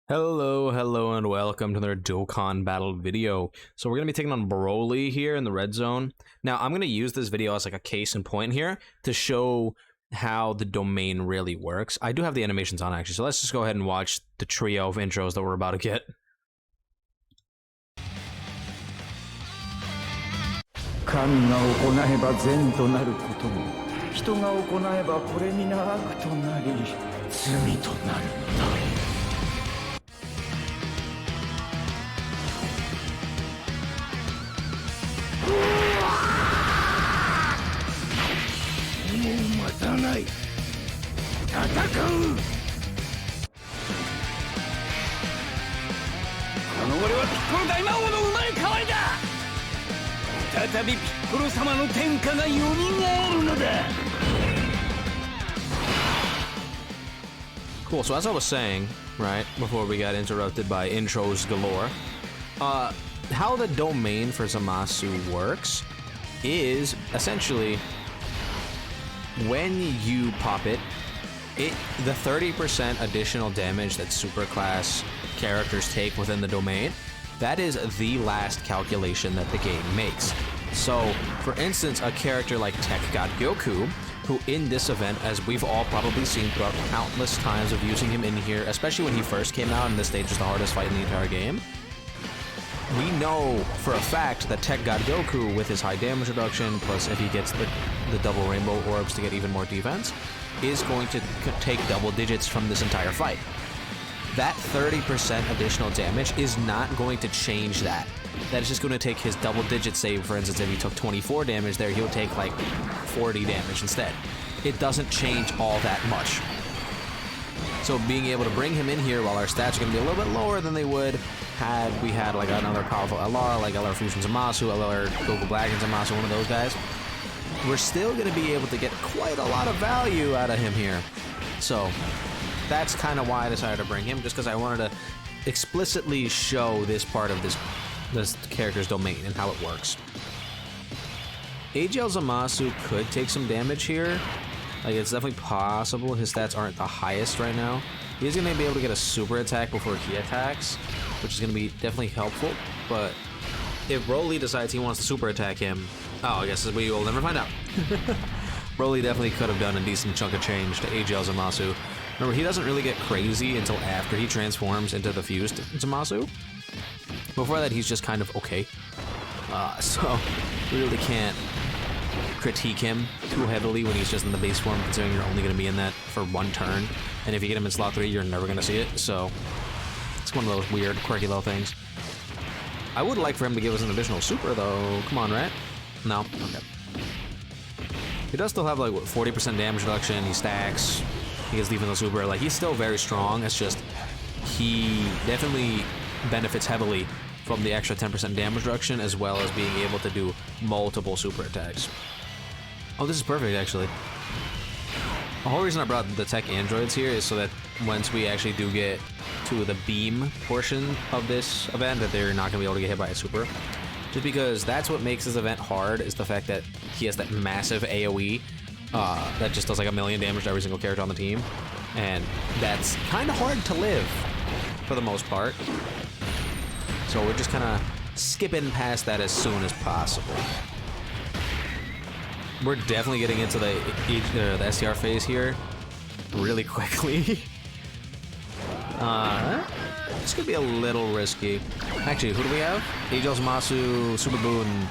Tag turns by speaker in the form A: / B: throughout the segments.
A: Hello, and welcome to another Dokkan battle video. So we're going to be taking on BROLY here in the red zone. Now, I'm going to use this video as like a case in point here to show how the domain really works. I do have the animations on actually, so let's just go ahead and watch the trio of intros that we're about to get.
B: 神が行えば善となることも、人が行えばこれに悪となり、罪となるのだ。もう待たない。戦う。この俺はピッコロ大魔王の生まれ変わりだ。 再びピッコロ様の天下が蘇るのだ。
A: Cool, so as I was saying, right, before we got interrupted by intros galore, how the domain for Zamasu works is essentially when you pop it, the 30% additional damage that superclass characters take within the domain, that is the last calculation that the game makes. So, for instance, a character like TEQ, who in this event, as we've all probably seen throughout countless times of using him in here, especially when he first came out and this stage was the hardest fight in the entire game, we know for a fact that TEQ with his high damage reduction, plus if he gets the double rainbow orbs to get even more defense, is going to take double digits from this entire fight. That 30% additional damage is not going to change that. That is just going to take his double-digit save. For instance, if he took 24 damage there, he'll take like 40 damage instead. It doesn't change all that much. So being able to bring him in here while our stats are going to be a little bit lower than they would had we had like another powerful LR, like LR Fusion Zamasu, LR Goku Black and Zamasu, one of those guys, we're still going to be able to get quite a lot of value out of him here. So that's kind of why I decided to bring him, just because I wanted to explicitly show this part of this character's domain and how it works. AGL Zamasu could take some damage here. Like, it's definitely possible. His stats aren't the highest right now. He's going to be able to get a super attack before he attacks, which is going to be definitely helpful. But if BROLY decides he wants to super attack him, oh, I guess we will never find out. BROLY definitely could have done a decent chunk of change to AGL Zamasu. Remember, he doesn't really get crazy until after he transforms into the fused Zamasu. Before that, he's just kind of okay. So, we really can't critique him too heavily when he's just in the base form, considering you're only going to be in that for one turn. And if you get him in slot 3, you're never going to see it. So, it's one of those weird, quirky little things. I would like for him to give us an additional super, though. Come on, right? No? Okay. He does still have, like, what, 40% damage reduction. He stacks. He gets defensive super. Like, he's still very strong. It's just he definitely benefits heavily from the extra 10% damage reduction, as well as being able to do multiple super attacks. Oh, this is perfect, actually. The whole reason I brought the tech androids here is so that once we actually do get to the beam portion of this event, that they're not going to be able to get hit by a super. Just because that's what makes this event hard, is the fact that he has that massive AoE that just does like 1,000,000 damage to every single character on the team. And that's kind of hard to live, for the most part. So we're just kind of skipping past that as soon as possible. We're definitely getting into the STR phase here really quickly. This could be a little risky. Actually, who do we have? AGL Zamasu, Super Boo, and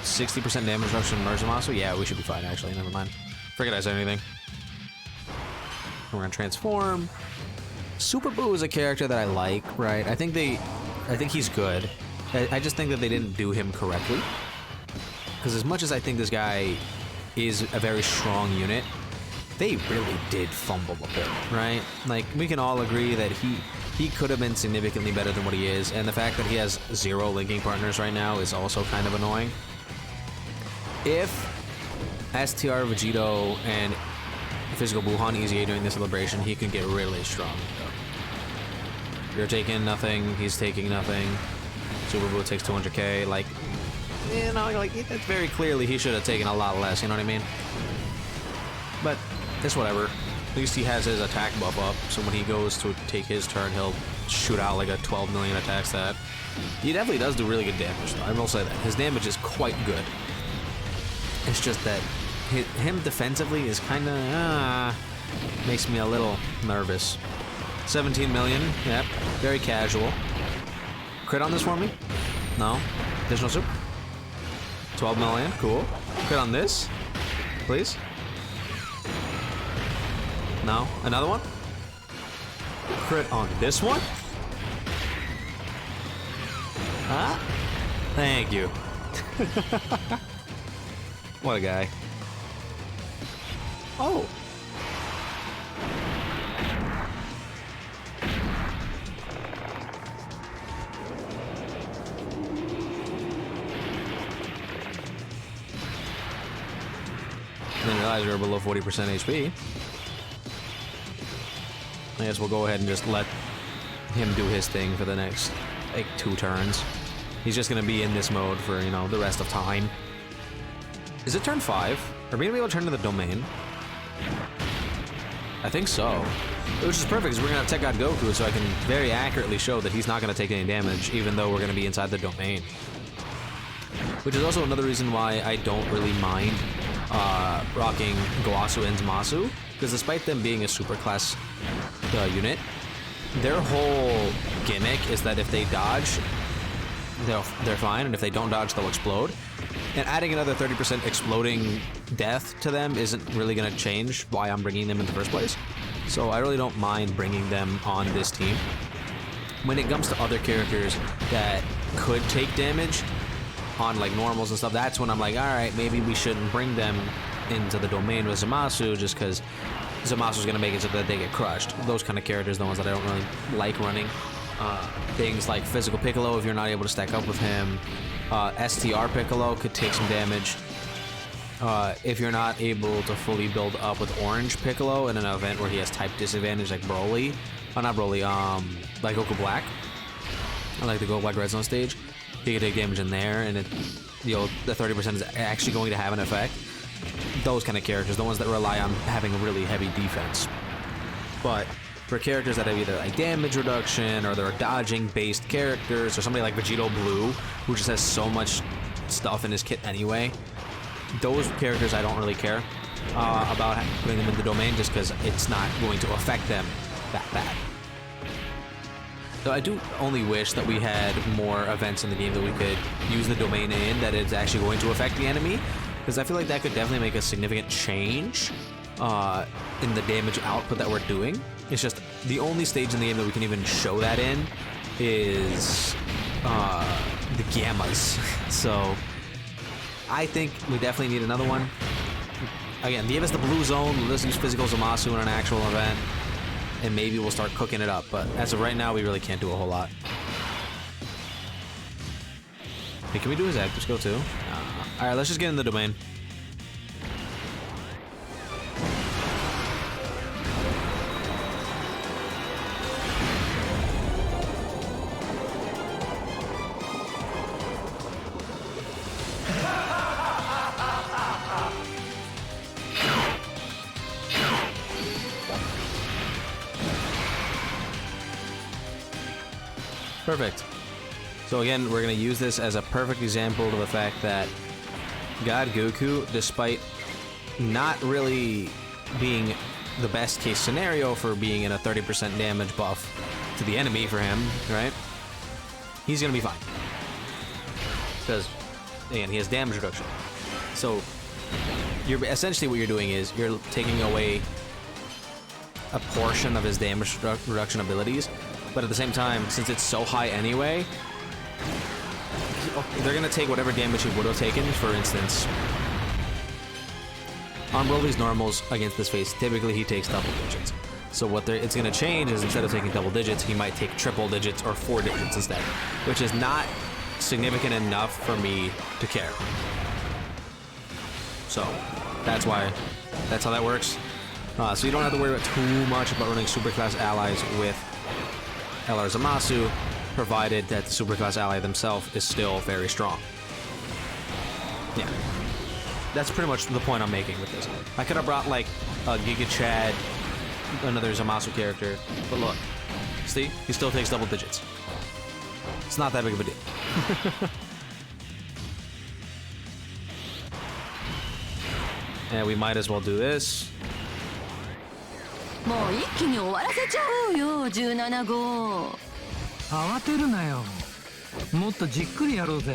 A: 60% damage reduction Merge Zamasu? Yeah, we should be fine, actually. Never mind. Forget I said anything. We're gonna transform. Super Boo is a character that I like, right? I think he's good. I just think that they didn't do him correctly. Because as much as I think this guy is a very strong unit, they really did fumble a bit, right? Like, we can all agree that he could have been significantly better than what he is, and the fact that he has 0 linking partners right now is also kind of annoying. If STR Vegito and Physical Buhan EZA during the celebration, he can get really strong. You're taking nothing, he's taking nothing. Super Boo takes 200k, like, you know, like, that's very clearly he should have taken a lot less, you know what I mean? But it's whatever. At least he has his attack buff up, so when he goes to take his turn, he'll shoot out like a 12 million attack stat. He definitely does do really good damage, though. I will say that. His damage is quite good. It's just that him defensively is kind of makes me a little nervous. 17 million, yep, very casual. Crit on this for me? No. Additional soup? 12 million, cool. Crit on this, please. No, another one? Crit on this one? Huh? Thank you. What a guy. Oh. Didn't realize we were below 40% HP. I guess we'll go ahead and just let him do his thing for the next, like, 2 turns. He's just gonna be in this mode for, you know, the rest of time. Is it turn 5? Are we gonna be able to turn to the domain? I think so. Which is perfect, because we're gonna have Tech God Goku, so I can very accurately show that he's not gonna take any damage, even though we're gonna be inside the domain. Which is also another reason why I don't really mind rocking Goasu and Zamasu, because despite them being a super class unit, their whole gimmick is that if they dodge, they're fine, and if they don't dodge, they'll explode. And adding another 30% exploding death to them isn't really going to change why I'm bringing them in the first place. So I really don't mind bringing them on this team. When it comes to other characters that could take damage on like normals and stuff, that's when I'm like, alright, maybe we shouldn't bring them into the domain with Zamasu, just because Zamasu's going to make it so that they get crushed. Those kind of characters, the ones that I don't really like running. Things like Physical Piccolo, if you're not able to stack up with him. STR Piccolo could take some damage. If you're not able to fully build up with Orange Piccolo in an event where he has type disadvantage like Broly. Oh, not Broly, like Goku Black. I like the Goku Black Red Zone stage. He could take damage in there, and the 30% is actually going to have an effect. Those kind of characters, the ones that rely on having a really heavy defense. But for characters that have either like damage reduction, or they're dodging based characters, or somebody like Vegito Blue, who just has so much stuff in his kit anyway, those characters I don't really care about putting them in the domain, just because it's not going to affect them that bad. So I do only wish that we had more events in the game that we could use the domain in that it's actually going to affect the enemy, because I feel like that could definitely make a significant change in the damage output that we're doing. It's just the only stage in the game that we can even show that in is the Gammas. So I think we definitely need another one. Again, give us the blue zone, let's use physical Zamasu in an actual event, and maybe we'll start cooking it up. But as of right now, we really can't do a whole lot. Hey, can we do his active skill too? Alright, let's just get in the domain. Perfect. So again, we're going to use this as a perfect example of the fact that God Goku, despite not really being the best case scenario for being in a 30% damage buff to the enemy for him, right? He's going to be fine. Because, again, he has damage reduction. So, you're essentially what you're doing is you're taking away a portion of his damage reduction abilities. But at the same time, since it's so high anyway, they're going to take whatever damage he would have taken. For instance, on Broly's normals against this face, typically he takes double digits. So what it's going to change is instead of taking double digits, he might take triple digits or 4 digits instead, which is not significant enough for me to care. So that's how that works. So you don't have to worry about too much about running superclass allies with LR Zamasu, provided that the superclass ally themselves is still very strong. Yeah. That's pretty much the point I'm making with this. I could have brought like a Giga Chad another Zamasu character. But look, see, he still takes double digits. It's not that big of a deal. And we might as well do this.
C: もう一気に終わらせちゃおうよ17号。
D: 慌てるなよ。もっとじっくりやろうぜ。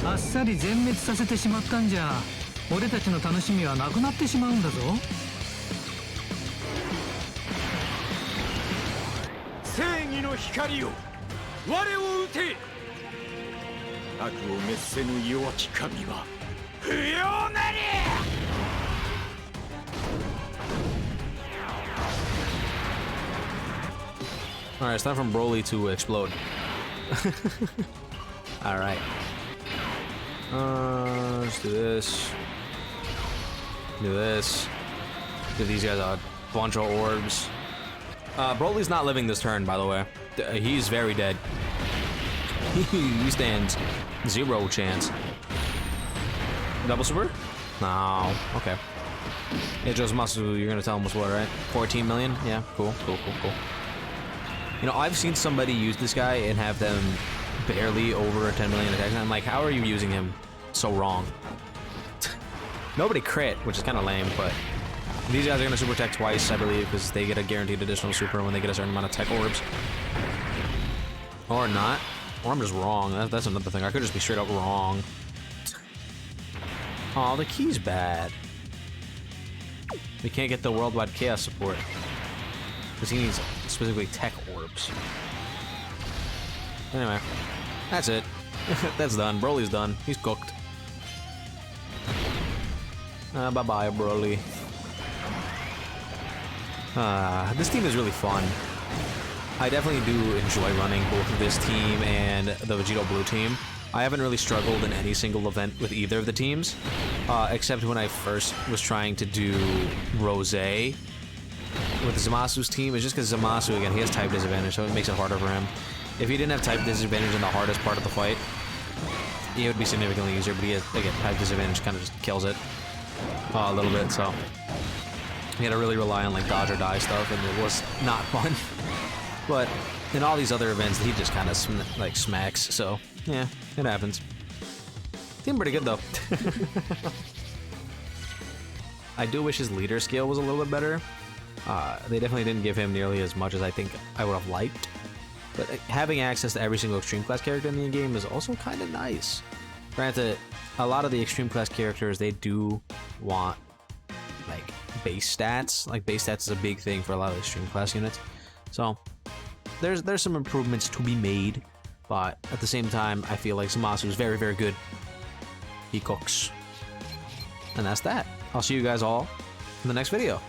D: あっさり全滅させてしまったんじゃ俺たちの楽しみはなくなってしまうんだぞ。
B: 正義の光よ、我を討て。悪を滅せぬ弱き神は不要なり。
A: Alright, it's time for BROLY to explode. Alright. Let's do this. Do this. Give these guys a bunch of orbs. BROLY's not living this turn, by the way. He's very dead. He stands 0 chance. Double super? No. Okay. Hey, Zamasu, you're gonna tell him what's what, right? 14 million? Yeah, cool. You know, I've seen somebody use this guy and have them barely over 10 million attacks. And I'm like, how are you using him so wrong? Nobody crit, which is kind of lame, but these guys are going to super tech twice, I believe, because they get a guaranteed additional super when they get a certain amount of tech orbs. Or not. Or I'm just wrong. That's another thing. I could just be straight up wrong. Oh, the key's bad. We can't get the worldwide chaos support. Because he needs specifically tech orbs. Anyway, that's it. That's done. BROLY's done. He's cooked. Bye-bye, BROLY. This team is really fun. I definitely do enjoy running both this team and the Vegito Blue team. I haven't really struggled in any single event with either of the teams, except when I first was trying to do Rose with Zamasu's team. It's just because Zamasu, again, he has type disadvantage, so it makes it harder for him. If he didn't have type disadvantage in the hardest part of the fight, it would be significantly easier, but he has, again, type disadvantage kind of just kills it a little bit, so he had to really rely on like dodge or die stuff, and it was not fun. But in all these other events, he just kind of like smacks, so yeah, it happens. Seemed pretty good though. I do wish his leader skill was a little bit better. They definitely didn't give him nearly as much as I think I would have liked. But having access to every single Extreme Class character in the game is also kind of nice. Granted, a lot of the Extreme Class characters, they do want like base stats. Like base stats is a big thing for a lot of Extreme Class units. So there's some improvements to be made. But at the same time, I feel like Zamasu is very, very good. He cooks. And that's that. I'll see you guys all in the next video.